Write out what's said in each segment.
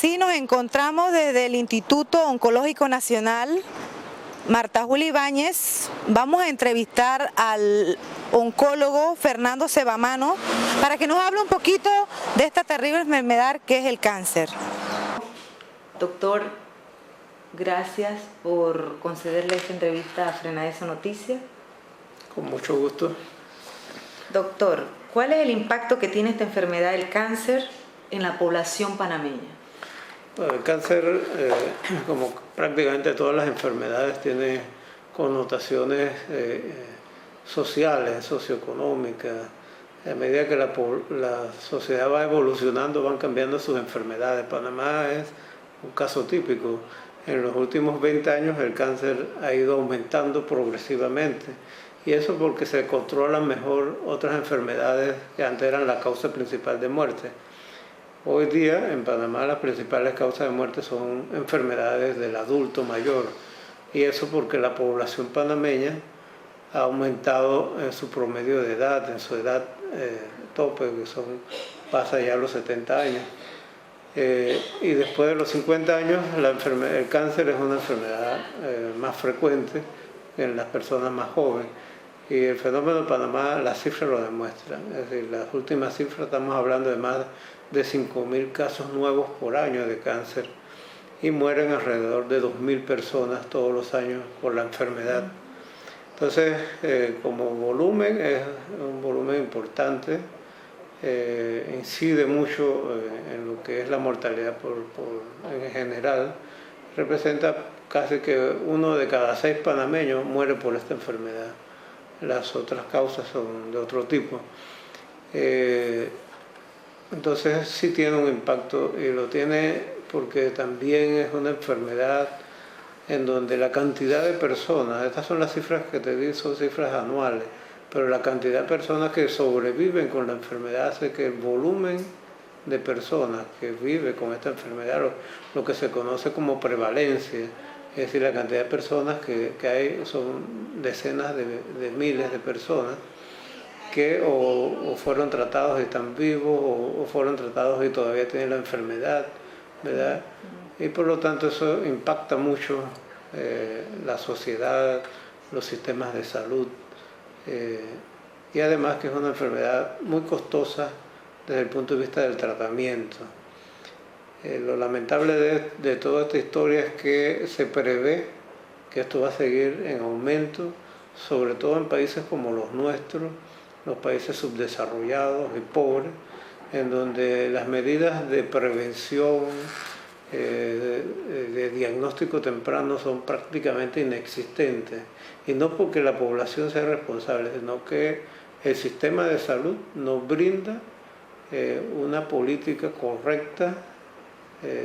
Sí, nos encontramos desde el Instituto Oncológico Nacional Marta Julia Ibáñez. Vamos a entrevistar al oncólogo Fernando Sebamano para que nos hable un poquito de esta terrible enfermedad que es el cáncer. Doctor, gracias por concederle esta entrevista a Frenadesa Noticias. Con mucho gusto. Doctor, ¿cuál es el impacto que tiene esta enfermedad del cáncer en la población panameña? Bueno, el cáncer, como prácticamente todas las enfermedades, tiene connotaciones sociales, socioeconómicas. A medida que la sociedad va evolucionando, van cambiando sus enfermedades. Panamá es un caso típico. En los últimos 20 años el cáncer ha ido aumentando progresivamente. Y eso porque se controlan mejor otras enfermedades que antes eran la causa principal de muerte. Hoy día en Panamá las principales causas de muerte son enfermedades del adulto mayor, y eso porque la población panameña ha aumentado en su promedio de edad, en su edad tope, que pasa ya los 70 años. Y después de los 50 años el cáncer es una enfermedad más frecuente en las personas más jóvenes. Y el fenómeno de Panamá, las cifras lo demuestran. Es decir, las últimas cifras, estamos hablando de más de 5.000 casos nuevos por año de cáncer, y mueren alrededor de 2.000 personas todos los años por la enfermedad. Entonces, como volumen, es un volumen importante, incide mucho en lo que es la mortalidad en general. Representa casi que 1 de cada 6 panameños muere por esta enfermedad. Las otras causas son de otro tipo. Entonces sí tiene un impacto, y lo tiene porque también es una enfermedad en donde la cantidad de personas, estas son las cifras que te di, son cifras anuales, pero la cantidad de personas que sobreviven con la enfermedad hace que el volumen de personas que vive con esta enfermedad, lo que se conoce como prevalencia, es decir, la cantidad de personas que hay, son decenas de miles de personas que o fueron tratados y están vivos, o fueron tratados y todavía tienen la enfermedad, ¿verdad? Y por lo tanto eso impacta mucho la sociedad, los sistemas de salud, y además que es una enfermedad muy costosa desde el punto de vista del tratamiento. Lo lamentable de toda esta historia es que se prevé que esto va a seguir en aumento, sobre todo en países como los nuestros, los países subdesarrollados y pobres, en donde las medidas de prevención, de diagnóstico temprano son prácticamente inexistentes. Y no porque la población sea responsable, sino que el sistema de salud nos brinda una política correcta,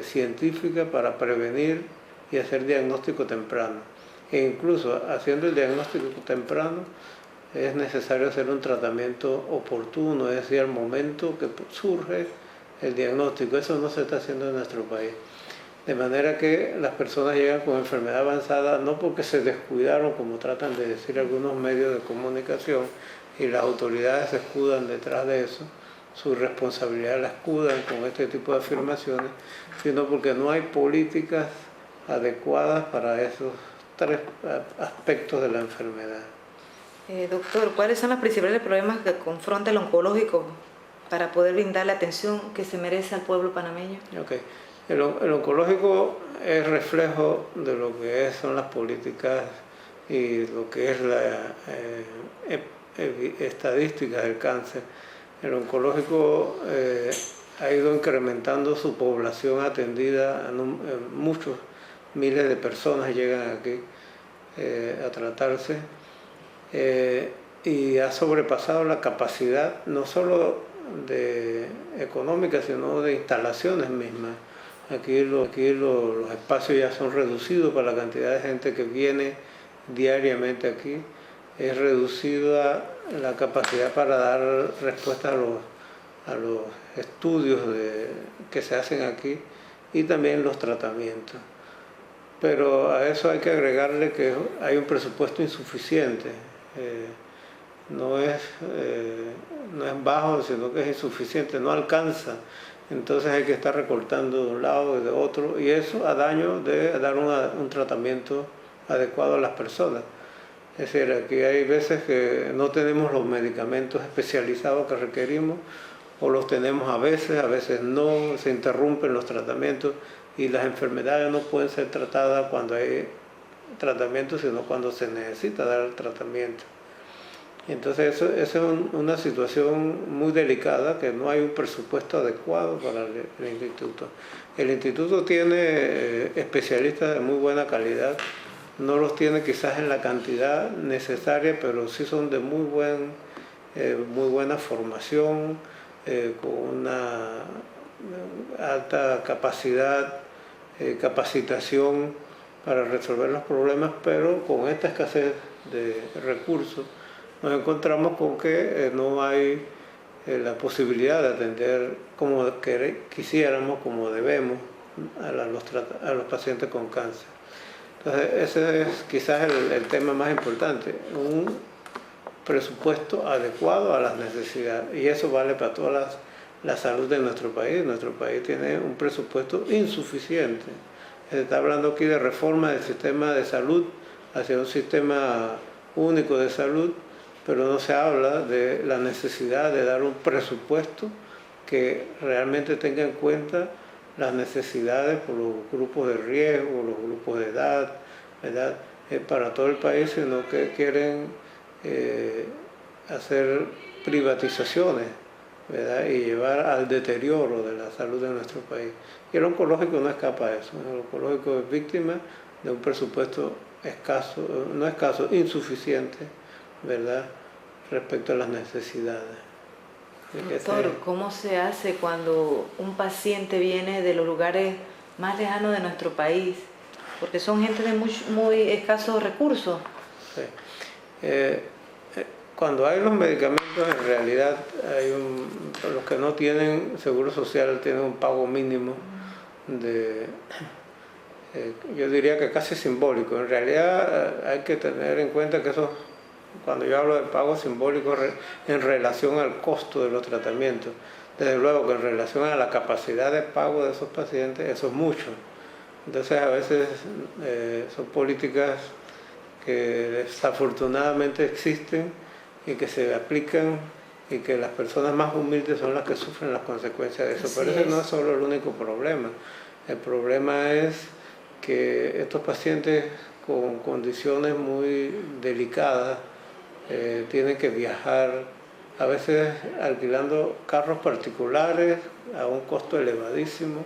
científica, para prevenir y hacer diagnóstico temprano. E incluso haciendo el diagnóstico temprano es necesario hacer un tratamiento oportuno, es decir, al momento que surge el diagnóstico. Eso no se está haciendo en nuestro país. De manera que las personas llegan con enfermedad avanzada no porque se descuidaron, como tratan de decir algunos medios de comunicación, y las autoridades se escudan detrás de eso, su responsabilidad la escudan con este tipo de afirmaciones, sino porque no hay políticas adecuadas para esos 3 aspectos de la enfermedad. Doctor, ¿cuáles son los principales problemas que confronta el oncológico para poder brindar la atención que se merece al pueblo panameño? Okay. El oncológico es reflejo de lo que son las políticas y lo que es la estadística del cáncer. El oncológico ha ido incrementando su población atendida, muchos miles de personas llegan aquí a tratarse, y ha sobrepasado la capacidad no solo económica, sino de instalaciones mismas. Aquí los espacios ya son reducidos para la cantidad de gente que viene diariamente aquí. Es reducida la capacidad para dar respuesta a los estudios que se hacen aquí, y también los tratamientos. Pero a eso hay que agregarle que hay un presupuesto insuficiente. No es bajo, sino que es insuficiente, no alcanza entonces hay que estar recortando de un lado y de otro, y eso a daño de dar un tratamiento adecuado a las personas. Es decir, aquí hay veces que no tenemos los medicamentos especializados que requerimos, o los tenemos a veces no, se interrumpen los tratamientos y las enfermedades no pueden ser tratadas cuando hay tratamiento, sino cuando se necesita dar el tratamiento. Entonces eso es una situación muy delicada, que no hay un presupuesto adecuado para el instituto. El instituto tiene especialistas de muy buena calidad, no los tiene quizás en la cantidad necesaria, pero sí son de muy buena formación, con una alta capacidad, capacitación para resolver los problemas, pero con esta escasez de recursos nos encontramos con que no hay la posibilidad de atender como quisiéramos, como debemos, a los pacientes con cáncer. Entonces ese es quizás el tema más importante, un presupuesto adecuado a las necesidades, y eso vale para toda la salud de nuestro país. Nuestro país tiene un presupuesto insuficiente. Se está hablando aquí de reforma del sistema de salud hacia un sistema único de salud, pero no se habla de la necesidad de dar un presupuesto que realmente tenga en cuenta las necesidades por los grupos de riesgo, los grupos de edad, ¿verdad? Para todo el país, sino que quieren hacer privatizaciones, ¿verdad? Y llevar al deterioro de la salud de nuestro país. Y el oncológico no escapa a eso. El oncológico es víctima de un presupuesto insuficiente, ¿verdad?, respecto a las necesidades. Doctor, ¿cómo se hace cuando un paciente viene de los lugares más lejanos de nuestro país? Porque son gente de muy escasos recursos. Sí. Cuando hay los medicamentos, en realidad los que no tienen seguro social tienen un pago mínimo yo diría que casi simbólico. En realidad hay que tener en cuenta que eso, cuando yo hablo de pago simbólico, en relación al costo de los tratamientos, desde luego que en relación a la capacidad de pago de esos pacientes, eso es mucho. Entonces a veces son políticas que desafortunadamente existen y que se aplican, y que las personas más humildes son las que sufren las consecuencias de eso. Pero ese no es solo el único problema. El problema es que estos pacientes con condiciones muy delicadas tienen que viajar, a veces alquilando carros particulares a un costo elevadísimo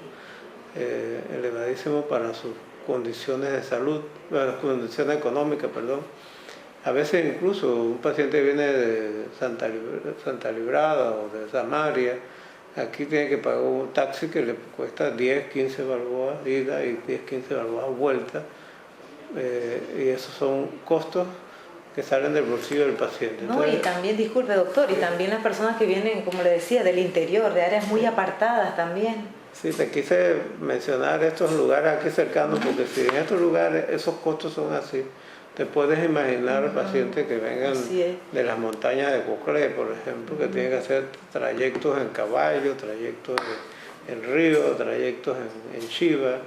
para sus condiciones de salud, condiciones económicas, perdón. A veces incluso un paciente viene de Santa Librada o de Samaria, aquí tiene que pagar un taxi que le cuesta 10, 15 balboas ida y 10, 15 balboas vuelta, y esos son costos que salen del bolsillo del paciente. Entonces, y también, disculpe doctor, y también las personas que vienen, como le decía, del interior, de áreas muy apartadas también. Sí, te quise mencionar estos lugares aquí cercanos, porque si en estos lugares esos costos son así, te puedes imaginar pacientes que vengan de las montañas de Coclé, por ejemplo, que tienen que hacer trayectos en caballo, trayectos en río, trayectos en chiva,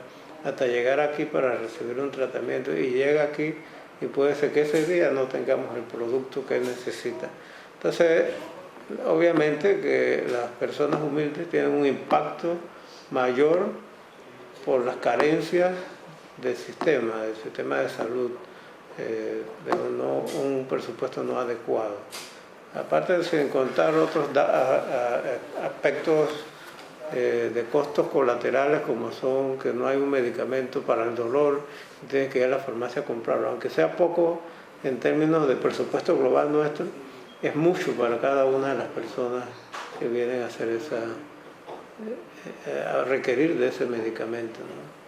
hasta llegar aquí para recibir un tratamiento, y llega aquí y puede ser que ese día no tengamos el producto que necesita. Entonces, obviamente que las personas humildes tienen un impacto mayor por las carencias del sistema de salud, de un presupuesto no adecuado. Aparte de sin contar otros aspectos de costos colaterales, como son que no hay un medicamento para el dolor, tienes que ir a la farmacia a comprarlo, aunque sea poco en términos de presupuesto global nuestro, es mucho para cada una de las personas que vienen a hacer a requerir de ese medicamento, ¿no?